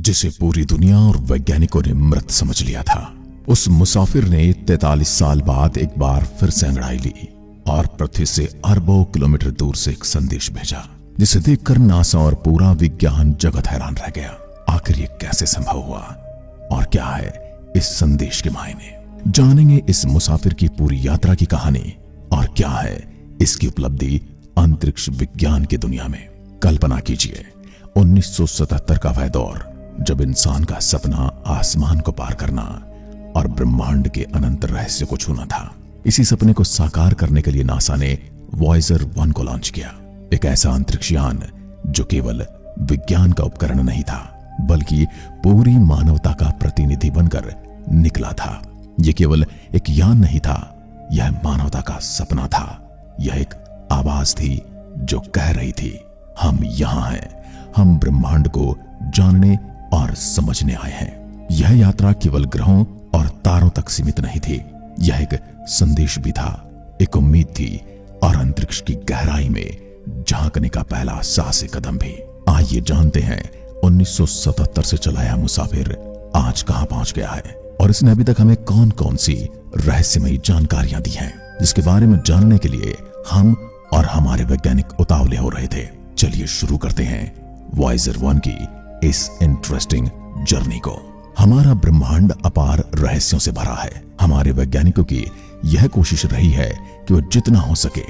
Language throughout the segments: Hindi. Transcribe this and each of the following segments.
जिसे पूरी दुनिया और वैज्ञानिकों ने मृत समझ लिया था। उस मुसाफिर ने 43 साल बाद एक बार फिर से अंगड़ाई ली और पृथ्वी से अरबों किलोमीटर दूर से एक संदेश भेजा, जिसे देखकर नासा और पूरा विज्ञान जगत हैरान रह गया। आखिर ये कैसे संभव हुआ और क्या है इस संदेश के मायने? जानेंगे इस मुसाफिर की पूरी यात्रा की कहानी और क्या है इसकी उपलब्धि अंतरिक्ष विज्ञान की दुनिया में। कल्पना कीजिए 1977 का वह दौर जब इंसान का सपना आसमान को पार करना और ब्रह्मांड के अनंत रहस्य को छूना था। इसी सपने को साकार करने के लिए नासा ने वॉयेजर 1 को लॉन्च किया, एक ऐसा अंतरिक्ष यान जो केवल विज्ञान का उपकरण नहीं था बल्कि पूरी मानवता का प्रतिनिधि बनकर निकला था। यह केवल एक यान नहीं था, यह मानवता का सपना था। यह एक आवाज थी जो कह रही थी, हम यहां हैं, हम ब्रह्मांड को जानने और समझने आए हैं। यह यात्रा केवल ग्रहों और तारों तक सीमित नहीं थी, यह एक संदेश भी था, एक उम्मीद थी और अंतरिक्ष की गहराई में झांकने का पहला साहसिक कदम भी। आइए जानते हैं 1977 से चलाया मुसाफिर आज कहां पहुंच गया है और इसने अभी तक हमें कौन कौन सी रहस्यमयी जानकारियां दी हैं, जिसके बारे में जानने के लिए हम और हमारे वैज्ञानिक उतावले हो रहे थे। चलिए शुरू करते हैं वॉयेजर 1 की इस इंटरेस्टिंग जर्नी को। हमारा ब्रह्मांड अपार रहस्यों से भरा है। हमारे वैज्ञानिकों की यह कोशिश रही है कि वो जितना हो सके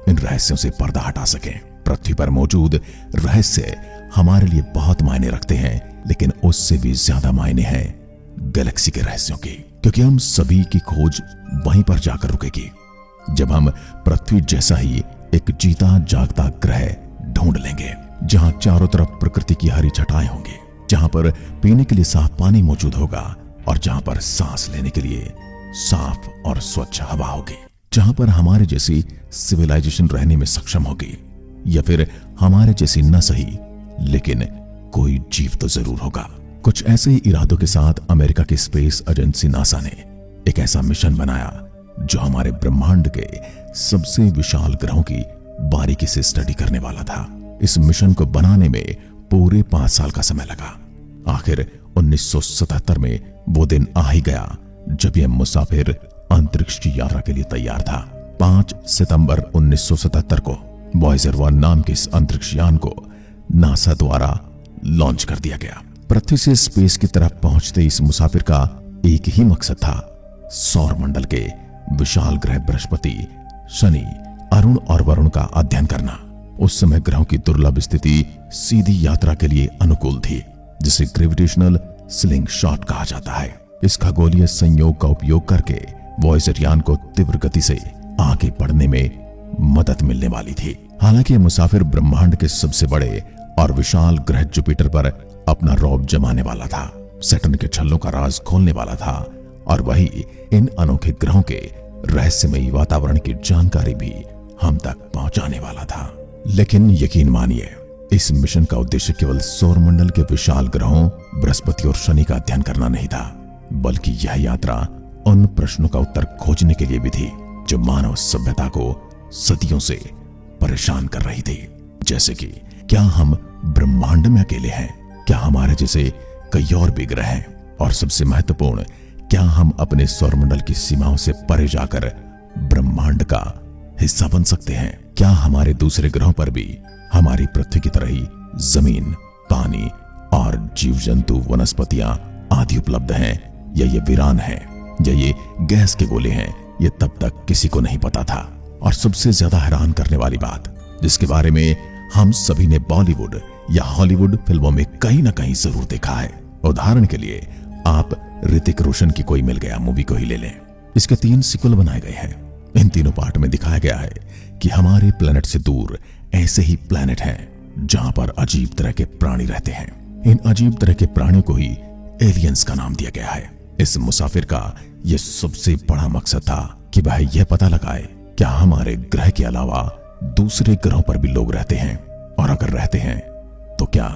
इन रहस्यों से पर्दा हटा सके। पृथ्वी पर मौजूद रहस्य हमारे लिए बहुत मायने रखते हैं, लेकिन उससे भी ज्यादा मायने हैं गैलेक्सी के रहस्यों की, क्योंकि हम सभी की खोज वहीं पर जाकर रुकेगी जब हम पृथ्वी जैसा ही एक जीता जागता ग्रह ढूंढ लेंगे, जहां चारों तरफ प्रकृति की हरी छटाएं होंगी, जहां पर पीने के लिए साफ पानी मौजूद होगा और जहां पर सांस लेने के लिए साफ और स्वच्छ हवा होगी, जहां पर हमारे जैसी सिविलाइजेशन रहने में सक्षम होगी, या फिर हमारे जैसी न सही लेकिन कोई जीव तो जरूर होगा। कुछ ऐसे ही इरादों के साथ अमेरिका की स्पेस एजेंसी नासा ने एक ऐसा मिशन बनाया जो हमारे ब्रह्मांड के सबसे विशाल ग्रहों की बारीकी से स्टडी करने वाला था। इस मिशन को बनाने में पूरे 5 साल का समय लगा। आखिर 1977 में वो दिन आ ही गया जब यह मुसाफिर अंतरिक्ष की यात्रा के लिए तैयार था। 5 सितंबर 1977 को वॉयेजर 1 नाम के इस अंतरिक्ष यान को नासा द्वारा लॉन्च कर दिया गया। पृथ्वी से स्पेस की तरफ पहुंचते इस मुसाफिर का एक ही मकसद था, सौर मंडल के विशाल ग्रह बृहस्पति, शनि, अरुण और वरुण का अध्ययन करना। उस समय ग्रहों की दुर्लभ स्थिति सीधी यात्रा के लिए अनुकूल थी, जिसे ग्रेविटेशनल स्लिंग शॉट कहा जाता है। इस खगोलीय संयोग का उपयोग करके वॉयेजर यान को तीव्र गति से आगे बढ़ने में मदद मिलने वाली थी। हालांकि यह मुसाफिर ब्रह्मांड के सबसे बड़े और विशाल ग्रह जुपिटर पर अपना रौब जमाने वाला था, सैटर्न के छल्लों का राज खोलने वाला था और वही इन अनोखे ग्रहों के रहस्यमयी वातावरण की जानकारी भी हम तक पहुंचाने वाला था। लेकिन यकीन मानिए, इस मिशन का उद्देश्य केवल सौरमंडल के विशाल ग्रहों बृहस्पति और शनि का अध्ययन करना नहीं था, बल्कि यह यात्रा उन प्रश्नों का उत्तर खोजने के लिए भी थी जो मानव सभ्यता को सदियों से परेशान कर रही थी। जैसे कि क्या हम ब्रह्मांड में अकेले हैं? क्या हमारे जैसे कई और भी ग्रह हैं? और सबसे महत्वपूर्ण, क्या हम अपने सौरमंडल की सीमाओं से परे जाकर ब्रह्मांड का हिस्सा बन सकते हैं? क्या हमारे दूसरे ग्रहों पर भी हमारी पृथ्वी की तरह ही जमीन, पानी और जीव जंतु, वनस्पतियां आदि उपलब्ध हैं, या ये वीरान है, या ये गैस के गोले हैं? ये तब तक किसी को नहीं पता था। और सबसे ज्यादा हैरान करने वाली बात, जिसके बारे में हम सभी ने बॉलीवुड या हॉलीवुड फिल्मों में कहीं ना कहीं जरूर देखा है। उदाहरण के लिए आप ऋतिक रोशन की कोई मिल गया मूवी को ही ले लें। इसके 3 सीक्वल बनाए गए हैं। इन तीनों पार्ट में दिखाया गया है कि हमारे प्लेनेट से दूर ऐसे ही प्लेनेट हैं जहां पर अजीब तरह के प्राणी रहते हैं। इन अजीब तरह के प्राणियों को ही एलियंस का नाम दिया गया है। इस मुसाफिर का यह सबसे बड़ा मकसद था कि वह यह पता लगाए क्या हमारे ग्रह के अलावा दूसरे ग्रहों पर भी लोग रहते हैं, और अगर रहते हैं तो क्या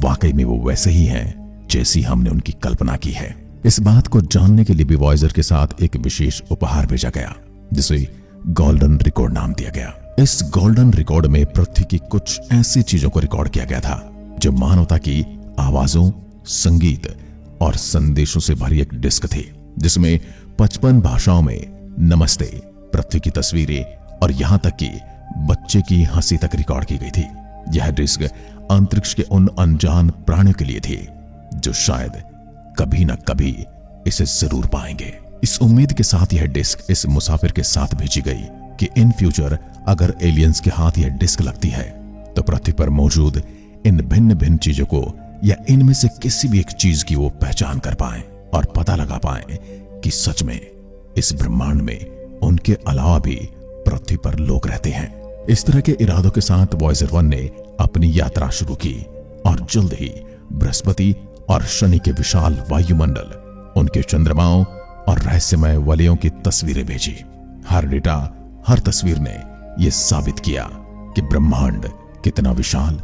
वाकई में वो वैसे ही हैं जैसी हमने उनकी कल्पना की है। इस बात को जानने के लिए भी वॉयेजर के साथ एक विशेष उपहार भेजा गया, जिसे गोल्डन रिकॉर्ड नाम दिया गया। इस गोल्डन रिकॉर्ड में पृथ्वी की कुछ ऐसी चीजों को रिकॉर्ड किया गया था जो मानवता की आवाजों, संगीत और संदेशों से भरी एक डिस्क थी, जिसमें 55 भाषाओं में नमस्ते, पृथ्वी की तस्वीरें और यहां तक कि बच्चे की हंसी तक रिकॉर्ड की गई थी। यह डिस्क अंतरिक्ष के उन अनजान प्राणियों के लिए थी जो शायद कभी न कभी इसे जरूर पाएंगे। इस उम्मीद के साथ यह डिस्क इस मुसाफिर के साथ भेजी गई कि इन फ्यूचर अगर एलियंस के हाथ यह डिस्क लगती है तो पृथ्वी पर मौजूद इन भिन्न भिन्न चीजों को या इनमें से किसी भी एक चीज की वो पहचान कर पाएं और पता लगा पाएं कि सच में इस ब्रह्मांड में उनके अलावा भी पृथ्वी पर लोग रहते हैं। इस तरह के इरादों के साथ वॉयेजर 1 ने अपनी यात्रा शुरू की और जल्द ही बृहस्पति और शनि के विशाल वायुमंडल, उनके चंद्रमाओं और रहस्यमय वलयों की तस्वीरें भेजी। हर डेटा, हर तस्वीर ने यह साबित किया कि ब्रह्मांड कितना विशाल,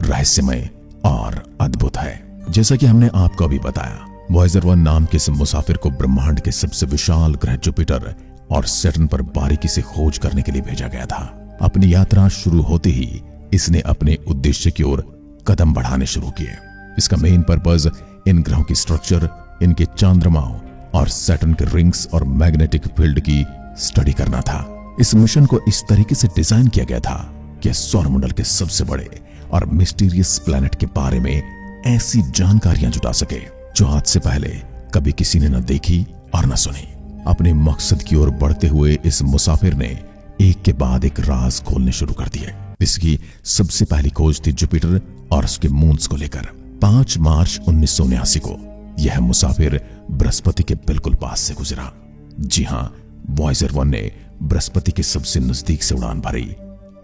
रहस्यमय और अद्भुत है। जैसा कि हमने आपको अभी बताया, वॉयेजर 1 नाम के इस मुसाफिर को ब्रह्मांड के सबसे विशाल ग्रह जुपिटर और सैटर्न पर बारीकी से खोज करने के लिए भेजा गया था। अपनी यात्रा शुरू होते ही इसने अपने उद्देश्य की ओर कदम बढ़ाने शुरू किए। इसका मेन पर्पस इन ग्रहों की स्ट्रक्चर, इनके चंद्रमाओं और सैटर्न के रिंग्स और मैग्नेटिक फील्ड की स्टडी करना था। इस मिशन को इस तरीके से डिजाइन किया गया था कि सौरमंडल के सबसे बड़े और मिस्टीरियस प्लैनेट के बारे में ऐसी जानकारियां जुटा सके जो आज से पहले कभी किसी ने न देखी और न सुनी। अपने मकसद की ओर बढ़ते हुए इस मुसाफिर ने एक के बाद एक राज खोलने शुरू कर दिए। इसकी सबसे पहली खोज थी जुपिटर और उसके मून्स को लेकर। 5 मार्च 1979 को यह मुसाफिर बृहस्पति के बिल्कुल पास से गुजरा। जी हां, वॉयेजर 1 ने बृहस्पति के सबसे नजदीक से उड़ान भरी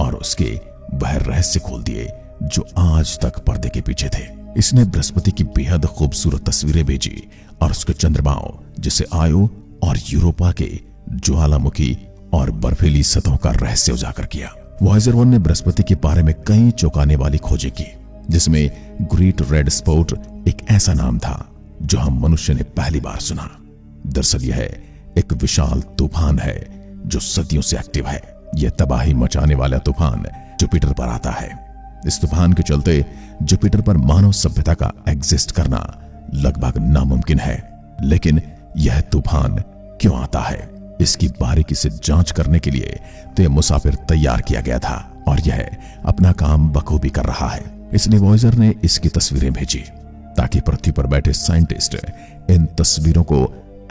और उसके वह रहस्य खोल दिए जो आज तक पर्दे के पीछे थे। इसने बृहस्पति की बेहद खूबसूरत तस्वीरें भेजी और उसके चंद्रमाओं जैसे आयो और यूरोपा के ज्वालामुखी और बर्फीली सतहों का रहस्य उजागर किया। वॉयेजर 1 ने बृहस्पति के बारे में कई चौंकाने वाली खोजें की, जिसमें ग्रेट रेड स्पॉट एक ऐसा नाम था जो हम मनुष्य ने पहली बार सुना। दरअसल यह एक विशाल तूफान है जो सदियों से एक्टिव है। यह तबाही मचाने वाला तूफान जुपिटर पर आता है। इस तूफान के चलते जुपिटर पर मानव सभ्यता का एग्जिस्ट करना लगभग नामुमकिन है। लेकिन यह तूफान क्यों आता है, इसकी बारीकी से जांच करने के लिए तो यह मुसाफिर तैयार किया गया था और यह अपना काम बखूबी कर रहा है। इसलिए वॉयेजर ने इसकी तस्वीरें भेजी ताकि पृथ्वी पर बैठे साइंटिस्ट इन तस्वीरों को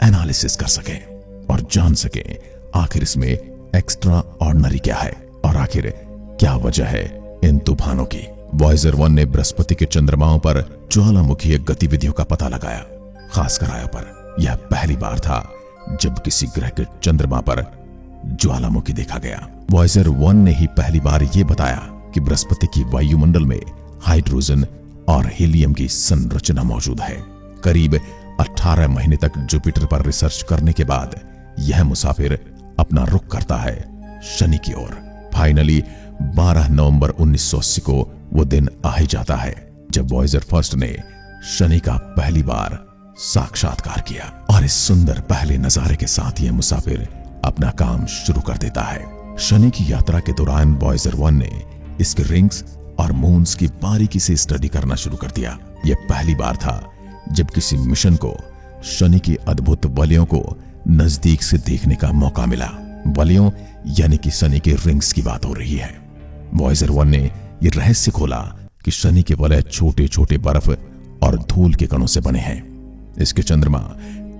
एनालिसिस कर सके और जान सके आखिर इसमें एक्स्ट्रा ऑर्डिनरी क्या है और आखिर क्या वजह है इन तूफानों की। वॉयेजर 1 ने बृहस्पति के चंद्रमाओं पर ज्वालामुखी गतिविधियों का पता लगाया। खासकर आयो पर यह पहली बार था जब किसी ग्रह के चंद्रमा पर ज्वालामुखी देखा गया। वॉयेजर 1 ने ही पहली बार यह बताया कि बृहस्पति की वायुमंडल में हाइड्रोजन और हीलियम की संरचना मौजूद है। करीब 18 महीने तक जुपिटर पर रिसर्च करने के बाद यह मुसाफिर अपना रुख करता है शनि की ओर। फाइनली 12 नवंबर 1980 को वो दिन आ ही जाता है जब वॉयेजर फर्स्ट ने शनि का पहली बार साक्षात्कार किया और इस सुंदर पहले नजारे के साथ यह मुसाफिर अपना काम शुरू कर देता है। शनि की यात्रा के दौरान वॉयेजर 1 ने इसके रिंग्स और मून्स की बारीकी से स्टडी करना शुरू कर दिया। यह पहली बार था जब किसी मिशन को शनि की अद्भुत वलयों को नजदीक से देखने का मौका मिला। वलयों यानी कि शनि के रिंग्स की बात हो रही है। वॉयेजर 1 ने यह रहस्य खोला कि शनि के वलय छोटे छोटे बर्फ और धूल के कणों से बने हैं। इसके चंद्रमा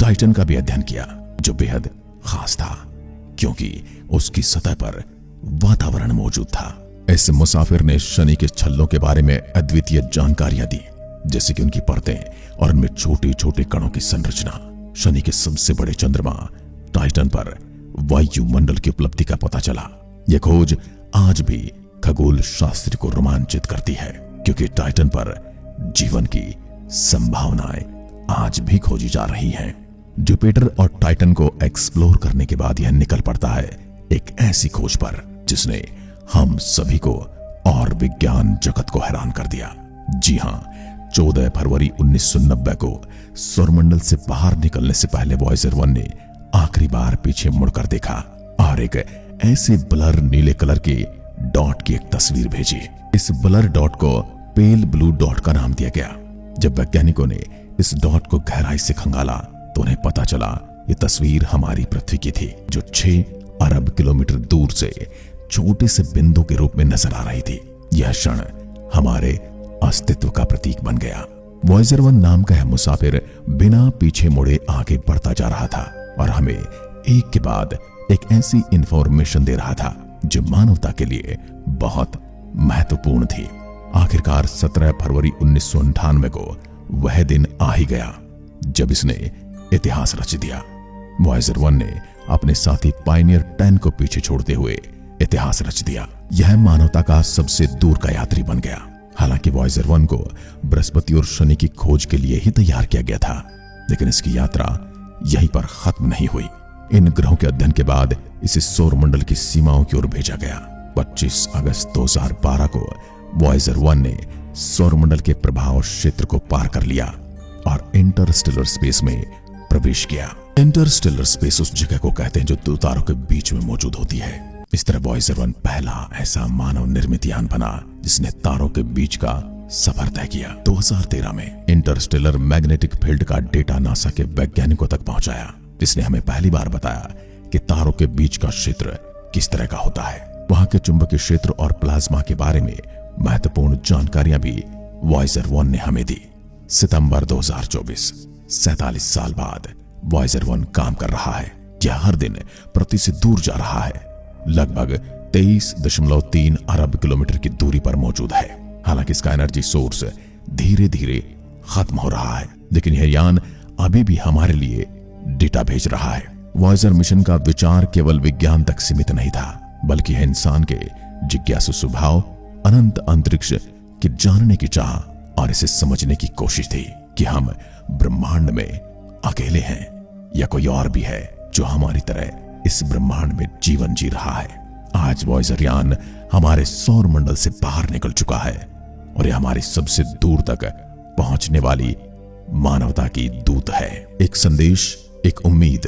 टाइटन का भी अध्ययन किया जो बेहद खास था क्योंकि उसकी सतह पर वातावरण मौजूद था। इस मुसाफिर ने शनि के छल्लों के बारे में अद्वितीय जानकारियां दी, जैसे कि उनकी परतें और उनमें छोटे छोटे कणों की संरचना। शनि के सबसे बड़े चंद्रमा टाइटन पर वायुमंडल की उपलब्धि का पता चला। यह खोज आज भी खगोल शास्त्री को रोमांचित करती है क्योंकि टाइटन पर जीवन की संभावनाएं आज भी खोजी जा रही हैं। जुपिटर और टाइटन को एक्सप्लोर करने के बाद यह निकल पड़ता है एक ऐसी खोज पर जिसने हम सभी को और विज्ञान जगत को हैरान कर दिया। जी हां, 14 फरवरी 1990 को सौरमंडल से बाहर निकलने से पहले वॉयेजर 1 ने आखिरी बार पीछे मुड़कर देखा और एक ऐसे ब्लर नीले कलर के डॉट की एक तस्वीर भेजी। इस ब्लर डॉट को पेल ब्लू डॉट का नाम दिया गया। जब वैज्ञानिकों ने इस डॉट को गहराई से खंगाला तो उन्हें पता चला ये तस्वीर हमारी पृथ्वी की थी, जो 6 अरब किलोमीटर दूर से छोटे से बिंदु के रूप में नजर आ रही थी। यह क्षण हमारे अस्तित्व का प्रतीक बन गया। वॉयेजर 1 नाम का यह मुसाफिर बिना पीछे मुड़े आगे बढ़ता जा रहा था और हमें एक के बाद एक ऐसी इंफॉर्मेशन दे रहा था जो मानवता के लिए बहुत महत्वपूर्ण थी। आखिरकार 17 फरवरी 1998 को वह दिन आ ही गया जब इसने इतिहास रच दिया। वॉयेजर 1 ने अपने साथी पायनियर 10 को पीछे छोड़ते हुए इतिहास रच दिया। यह मानवता का सबसे दूर का यात्री बन गया। हालांकि वॉयेजर 1 को बृहस्पति और शनि की खोज के लिए ही तैयार किया गया था, लेकिन इसकी यात्रा यहीं पर खत्म नहीं हुई। इन ग्रहों के अध्ययन के बाद इसे सौरमंडल की सीमाओं की ओर भेजा गया। 25 अगस्त 2012 को वॉयेजर 1 ने सौरमंडल के प्रभाव क्षेत्र को पार कर लिया और इंटरस्टेलर स्पेस में प्रवेश किया। इंटरस्टेलर स्पेस उस जगह को कहते हैं जो दो तारों के बीच में मौजूद होती है। इस तरह वॉयेजर 1 पहला ऐसा मानव निर्मित यान बना जिसने तारों के बीच का सफर तय किया। 2013 में इंटरस्टेलर मैग्नेटिक फील्ड का डेटा नासा के वैज्ञानिकों तक पहुंचाया, जिसने हमें पहली बार बताया कि तारों के बीच का क्षेत्र किस तरह का होता है। वहां के चुंबकीय क्षेत्र और प्लाज्मा के बारे में महत्वपूर्ण जानकारियां भी वॉयेजर 1 ने हमें दी। सितंबर 2024, 47 साल बाद वॉयेजर 1 काम कर रहा है। यह हर दिन पृथ्वी से दूर जा रहा है, लगभग 23.3 अरब किलोमीटर की दूरी पर मौजूद है। हालांकि इसका एनर्जी सोर्स धीरे धीरे खत्म हो रहा है, लेकिन यह यान अभी भी हमारे लिए डेटा भेज रहा है। वॉयेजर मिशन का विचार केवल विज्ञान तक सीमित नहीं था, बल्कि यह इंसान के जिज्ञासु स्वभाव, अनंत अंतरिक्ष की जानने की चाह और इसे समझने की कोशिश थी कि हम ब्रह्मांड में अकेले हैं या कोई और भी है जो हमारी तरह इस ब्रह्मांड में जीवन जी रहा है। आज वॉयेजर यान हमारे सौर मंडल से बाहर निकल चुका है और यह हमारी सबसे दूर तक पहुंचने वाली मानवता की दूत है। एक संदेश, एक उम्मीद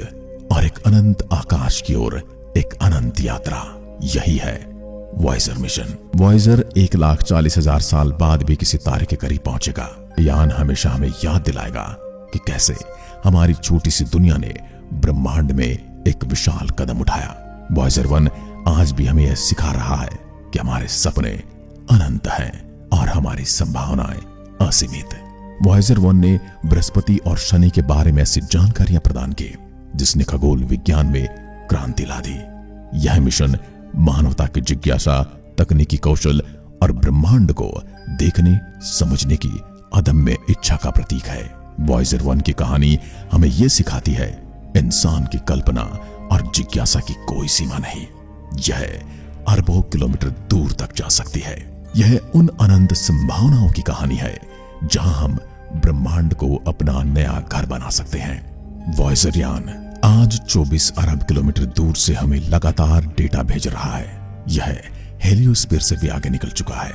और एक अनंत आकाश की ओर एक अनंत यात्रा, यही है वॉयेजर मिशन। वॉयेजर 1,40,000 साल बाद भी किसी तारे के करीब पहुंचेगा। यान हमेशा हमें याद दिलाएगा कि कैसे हमारी छोटी सी दुनिया ने ब्रह्मांड में एक विशाल कदम उठाया। वॉयेजर 1 आज भी हमें यह सिखा रहा है कि हमारे सपने अनंत हैं और हमारी संभावनाएं असीमित। वॉयेजर 1 ने बृहस्पति और शनि के बारे में ऐसी जानकारियां प्रदान की जिसने खगोल विज्ञान में क्रांति ला दी। यह मिशन मानवता की जिज्ञासा, तकनीकी कौशल और ब्रह्मांड को देखने समझने की अदम्य इच्छा का प्रतीक है। वॉयेजर 1 की कहानी हमें यह सिखाती है, इंसान की कल्पना और जिज्ञासा की कोई सीमा नहीं। यह अरबों किलोमीटर दूर तक जा सकती है। यह उन अनंत संभावनाओं की कहानी है जहां हम ब्रह्मांड को अपना नया घर बना सकते हैं। वॉयेजर यान आज 24 अरब किलोमीटर दूर से हमें लगातार डेटा भेज रहा है। यह हेलियोस्फीयर से भी आगे निकल चुका है।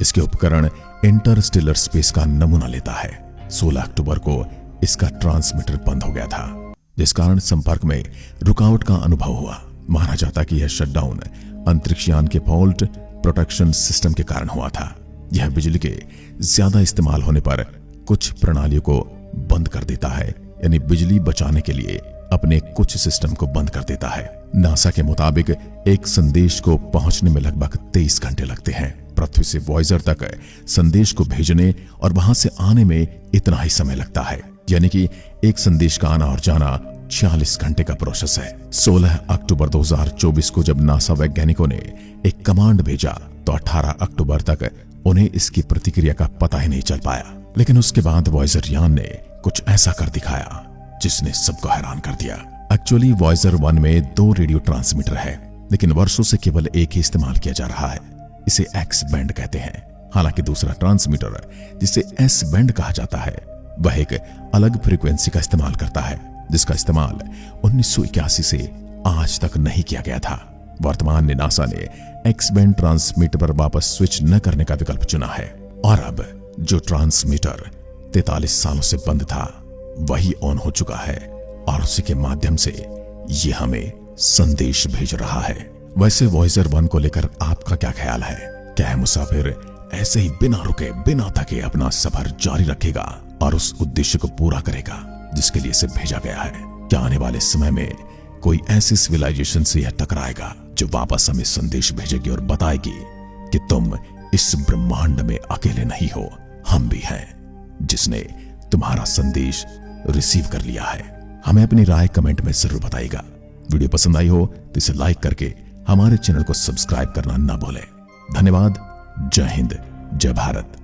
इसके उपकरण इंटरस्टेलर स्पेस का नमूना लेता है। 16 अक्टूबर को इसका ट्रांसमीटर बंद हो गया था, जिस कारण संपर्क में रुकावट का अनुभव हुआ। माना जाता कि यह शटडाउन अंतरिक्ष यान के फॉल्ट प्रोटेक्शन सिस्टम के कारण हुआ था। यह बिजली के ज्यादा इस्तेमाल होने पर कुछ प्रणालियों को बंद कर देता है, यानी बिजली बचाने के लिए अपने कुछ सिस्टम को बंद कर देता है। नासा के मुताबिक एक संदेश को पहुंचने में लगभग 23 घंटे लगते हैं। पृथ्वी से वॉयेजर तक संदेश को भेजने और वहां से आने में इतना ही समय लगता है, यानी कि एक संदेश का आना और जाना 46 घंटे का प्रोसेस है। 16 अक्टूबर 2024 को जब नासा वैज्ञानिकों ने एक कमांड भेजा तो 18 अक्टूबर तक उन्हें इसकी प्रतिक्रिया का पता ही नहीं चल पाया। लेकिन उसके बाद वॉयेजर यान ने कुछ ऐसा कर दिखाया जिसने सबको हैरान कर दिया। एक्चुअली वॉयेजर 1 में 2 रेडियो ट्रांसमीटर है, लेकिन वर्षों से केवल एक ही इस्तेमाल किया जा रहा है। इसे एक्स बैंड कहते हैं। हालांकि दूसरा ट्रांसमीटर, जिसे एस बैंड कहा जाता है, वह एक अलग फ्रीक्वेंसी का इस्तेमाल करता है, जिसका इस्तेमाल 1981 से आज तक नहीं किया गया था। वर्तमान में नासा ने एक्स बैंड ट्रांसमीटर पर वापस स्विच न करने का विकल्प चुना है और अब जो ट्रांसमीटर 43 सालों से बंद था वही ऑन हो चुका है और उसी के माध्यम से ये हमें संदेश भेज रहा है। वैसे वॉयेजर 1 को लेकर आपका क्या ख्याल है? क्या है मुसाफिर ऐसे ही बिना रुके बिना थके अपना सफर जारी रखेगा और उस उद्देश्य को पूरा करेगा जिसके लिए इसे भेजा गया है। क्या आने वाले समय में कोई ऐसी सिविलाइजेशन से यह टकराएगा जो वापस हमें संदेश भेजेगी और बताएगी कि तुम इस ब्रह्मांड में अकेले नहीं हो, हम भी हैं जिसने तुम्हारा संदेश रिसीव कर लिया है। हमें अपनी राय कमेंट में जरूर बताइएगा। वीडियो पसंद आई हो तो इसे लाइक करके हमारे चैनल को सब्सक्राइब करना ना भूलें। धन्यवाद। जय हिंद, जय भारत।